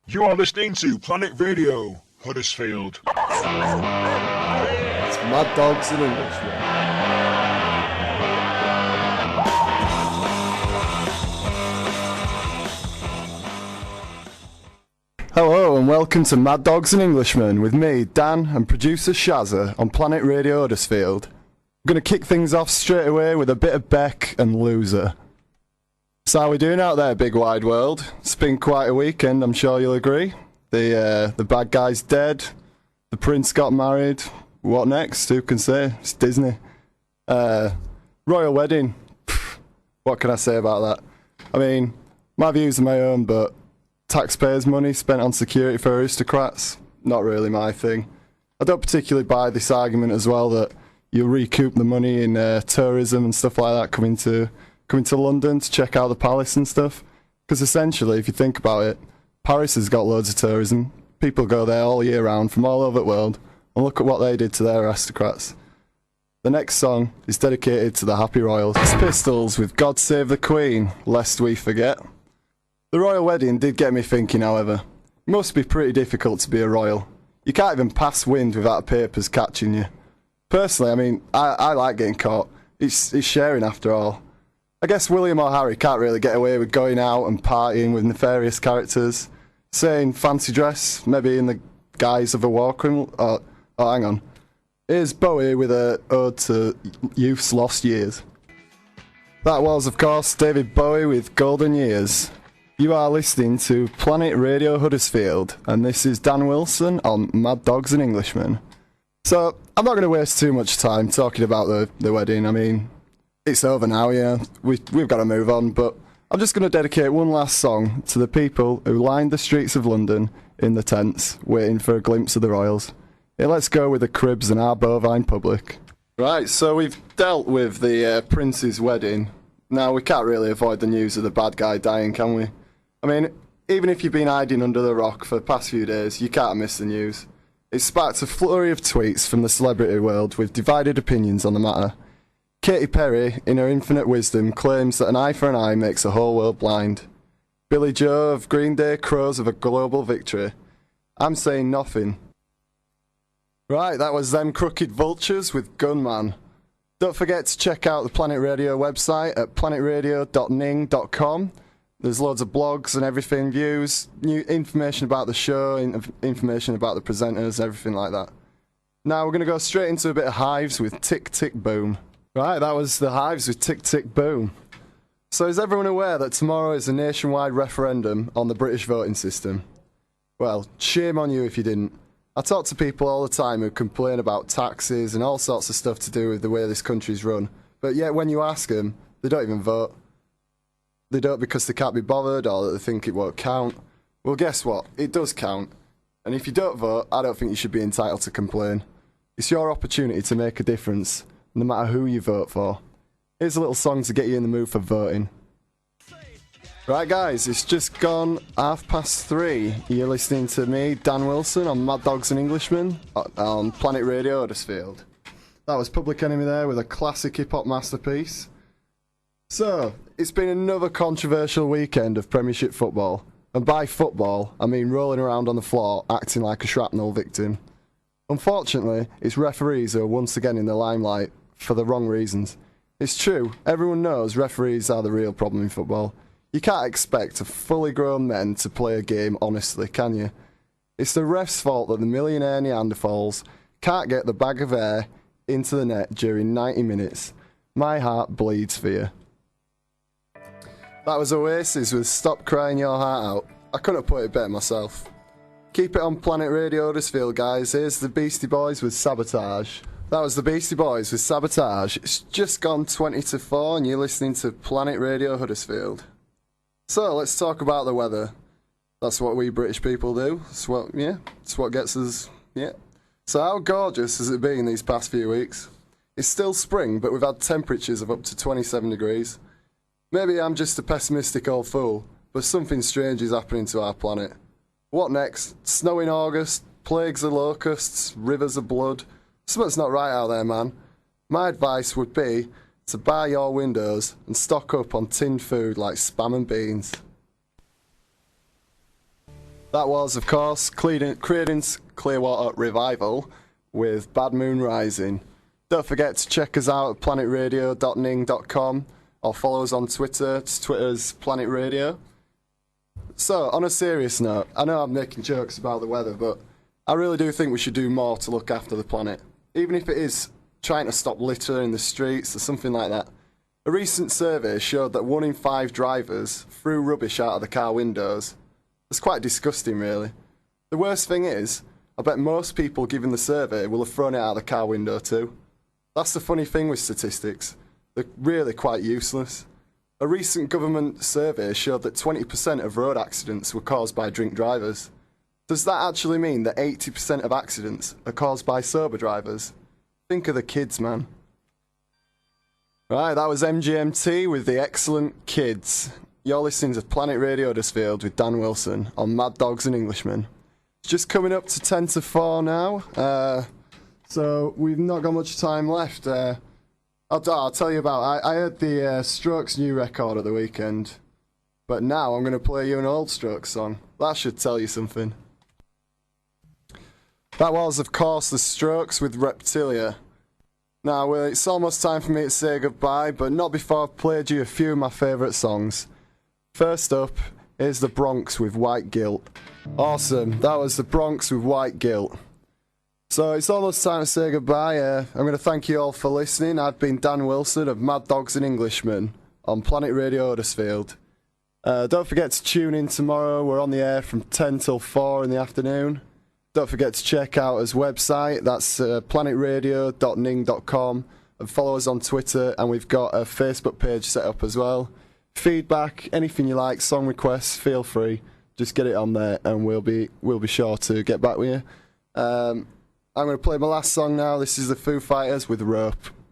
You are listening to Planet Radio, Huddersfield. It's Mad Dogs in Englishmen. Hello and welcome to Mad Dogs and Englishmen with me, Dan, and producer Shazza on Planet Radio Huddersfield. I'm going to kick things off straight away with a bit of Beck and Loser. So how we doing out there, big wide world? It's been quite a weekend, I'm sure you'll agree. The bad guy's dead, the prince got married, what next? Who can say? It's Disney. Royal wedding. What can I say about that? I mean, my views are my own, but taxpayers' money spent on security for aristocrats, not really my thing. I don't particularly buy this argument as well that you'll recoup the money in tourism and stuff like that coming to London to check out the palace and stuff. Because essentially, if you think about it, Paris has got loads of tourism. People go there all year round from all over the world, and look at what they did to their aristocrats. The next song is dedicated to the Happy Royals. It's Pistols with God Save the Queen, lest we forget. The royal wedding did get me thinking, however. It must be pretty difficult to be a royal. You can't even pass wind without papers catching you. Personally, I mean, I like getting caught. It's sharing after all. I guess William or Harry can't really get away with going out and partying with nefarious characters, saying fancy dress, maybe in the guise of a war criminal. Oh, hang on. Here's Bowie with a ode to youth's lost years. That was, of course, David Bowie with Golden Years. You are listening to Planet Radio Huddersfield, and this is Dan Wilson on Mad Dogs and Englishmen. So, I'm not going to waste too much time talking about the wedding. I mean, it's over now, yeah. We've got to move on, but I'm just going to dedicate one last song to the people who lined the streets of London in the tents, waiting for a glimpse of the royals. Yeah, let's go with the Cribs and our bovine public. Right, so we've dealt with the prince's wedding. Now, we can't really avoid the news of the bad guy dying, can we? I mean, even if you've been hiding under the rock for the past few days, you can't miss the news. It sparked a flurry of tweets from the celebrity world with divided opinions on the matter. Katy Perry, in her infinite wisdom, claims that an eye for an eye makes the whole world blind. Billy Joe of Green Day crows of a global victory. I'm saying nothing. Right, that was them Crooked Vultures with Gunman. Don't forget to check out the Planet Radio website at planetradio.ning.com. There's loads of blogs and everything, views, new information about the show, information about the presenters, everything like that. Now we're going to go straight into a bit of Hives with Tick Tick Boom. Right, that was the Hives with Tick Tick Boom. So is everyone aware that tomorrow is a nationwide referendum on the British voting system? Well, shame on you if you didn't. I talk to people all the time who complain about taxes and all sorts of stuff to do with the way this country's run, but yet when you ask them, they don't even vote. They don't because they can't be bothered or that they think it won't count. Well, guess what? It does count. And if you don't vote, I don't think you should be entitled to complain. It's your opportunity to make a difference, no matter who you vote for. Here's a little song to get you in the mood for voting. Right, guys, it's just gone 3:30. You're listening to me, Dan Wilson, on Mad Dogs and Englishmen on Planet Radio Huddersfield. That was Public Enemy there with a classic hip-hop masterpiece. So, it's been another controversial weekend of Premiership football. And by football, I mean rolling around on the floor, acting like a shrapnel victim. Unfortunately, it's referees who are once again in the limelight for the wrong reasons. It's true, everyone knows referees are the real problem in football. You can't expect a fully grown men to play a game honestly, can you? It's the ref's fault that the millionaire Neanderthals can't get the bag of air into the net during 90 minutes. My heart bleeds for you. That was Oasis with Stop Crying Your Heart Out. I couldn't have put it better myself. Keep it on Planet Radio Huddersfield, guys. Here's the Beastie Boys with Sabotage. That was the Beastie Boys with Sabotage. It's just gone 20-4 and you're listening to Planet Radio Huddersfield. So, let's talk about the weather. That's what we British people do. It's what gets us, yeah. So how gorgeous has it been these past few weeks? It's still spring, but we've had temperatures of up to 27 degrees. Maybe I'm just a pessimistic old fool, but something strange is happening to our planet. What next? Snow in August, plagues of locusts, rivers of blood. Something's not right out there, man. My advice would be to bar your windows and stock up on tinned food like Spam and beans. That was, of course, Creedence Clearwater Revival with Bad Moon Rising. Don't forget to check us out at planetradio.ning.com or follow us on Twitter. Twitter's Planet Radio. So, on a serious note, I know I'm making jokes about the weather, but I really do think we should do more to look after the planet. Even if it is trying to stop litter in the streets or something like that. A recent survey showed that 1 in 5 drivers threw rubbish out of the car windows. It's quite disgusting, really. The worst thing is, I bet most people given the survey will have thrown it out of the car window too. That's the funny thing with statistics. They're really quite useless. A recent government survey showed that 20% of road accidents were caused by drink drivers. Does that actually mean that 80% of accidents are caused by sober drivers? Think of the kids, man. Right, that was MGMT with the excellent Kids. You're listening to Planet Radio Huddersfield with Dan Wilson on Mad Dogs and Englishmen. It's just coming up to 10 to 4 now, so we've not got much time left. I'll tell you about, I heard the Strokes' new record at the weekend, but now I'm going to play you an old Strokes song. That should tell you something. That was, of course, the Strokes with Reptilia. Now, it's almost time for me to say goodbye, but not before I've played you a few of my favourite songs. First up, here's the Bronx with White Guilt. Awesome, that was the Bronx with White Guilt. So it's almost time to say goodbye. I'm going to thank you all for listening. I've been Dan Wilson of Mad Dogs and Englishmen on Planet Radio Huddersfield. Don't forget to tune in tomorrow. We're on the air from 10 till 4 in the afternoon. Don't forget to check out his website. That's planetradio.ning.com, and follow us on Twitter, and we've got a Facebook page set up as well. Feedback, anything you like, song requests, feel free. Just get it on there, and we'll be sure to get back with you. I'm going to play my last song now. This is the Foo Fighters with Rope.